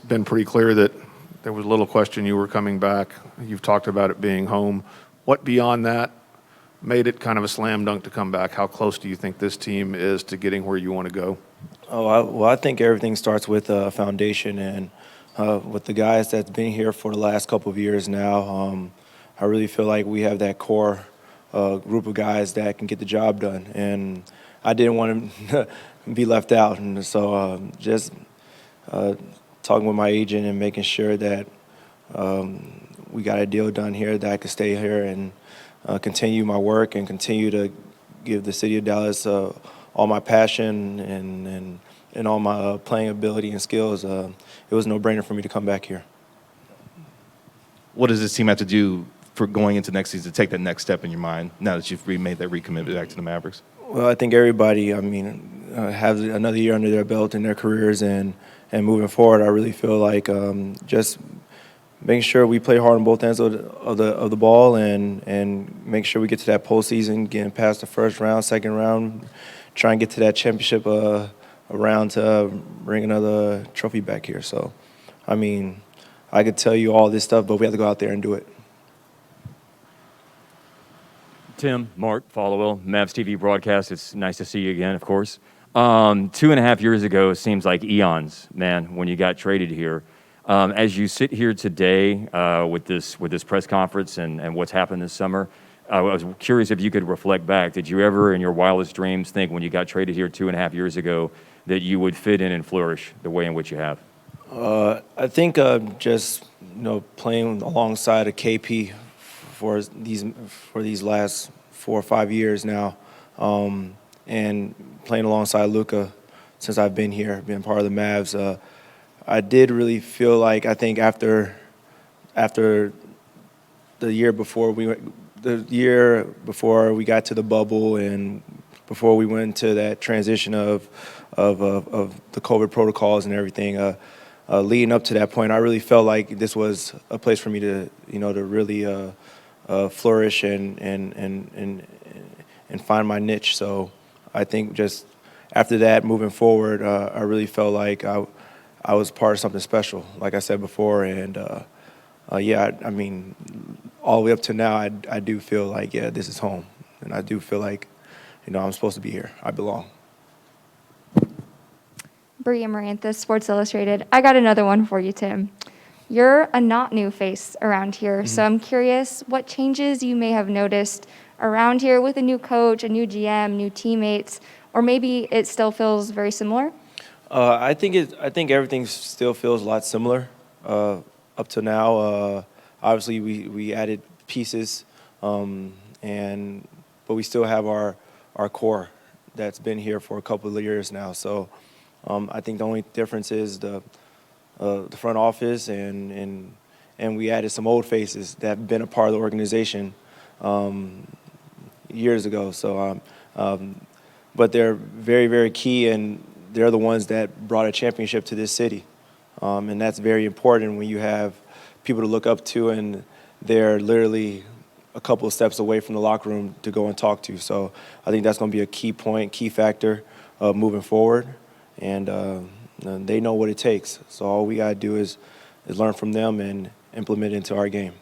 been pretty clear that there was little question you were coming back. You've talked about it being home. What beyond that made it kind of a slam dunk to come back? How close do you think this team is to getting where you want to go? I think everything starts with a foundation, and with the guys that's been here for the last couple of years now, I really feel like we have that core group of guys that can get the job done, and I didn't want to be left out, and so just talking with my agent and making sure that we got a deal done here, that I could stay here and continue my work and continue to give the city of Dallas all my passion and all my playing ability and skills. It was a no-brainer for me to come back here. What does this team have to do for going into next season to take that next step in your mind now that you've made that recommitment back to the Mavericks? Well, I think everybody, have another year under their belt in their careers, and moving forward, I really feel like just making sure we play hard on both ends of the ball, and make sure we get to that postseason, getting past the first round, second round, try and get to that championship round to bring another trophy back here. So, I could tell you all this stuff, but we have to go out there and do it. Tim, Mark, Followell, Mavs TV broadcast. It's nice to see you again, of course. 2.5 years ago seems like eons, man, when you got traded here. As you sit here today with this press conference and what's happened this summer, I was curious if you could reflect back. Did you ever, in your wildest dreams, think when you got traded here 2.5 years ago that you would fit in and flourish the way in which you have? I think just playing alongside a KP for these last 4 or 5 years now, and playing alongside Luka since I've been here, been part of the Mavs. I did really feel like, I think after the year before we got to the bubble and before we went into that transition of the COVID protocols and everything, leading up to that point, I really felt like this was a place for me to really flourish and find my niche. So I think just after that, moving forward, I really felt like I was part of something special, like I said before. And all the way up to now, I do feel like, this is home. And I do feel like, I'm supposed to be here. I belong. Bria Marantha, Sports Illustrated. I got another one for you, Tim. You're a not new face around here, so I'm curious what changes you may have noticed around here with a new coach, a new GM, new teammates, or maybe it still feels very similar? I think everything still feels a lot similar up to now. Obviously, we added pieces, but we still have our core that's been here for a couple of years now. So I think the only difference is the front office, and we added some old faces that have been a part of the organization years ago. So, but they're very, very key, and they're the ones that brought a championship to this city. And that's very important when you have people to look up to, and they're literally a couple of steps away from the locker room to go and talk to. So I think that's going to be a key point, key factor moving forward. And they know what it takes. So all we got to do is learn from them and implement it into our game.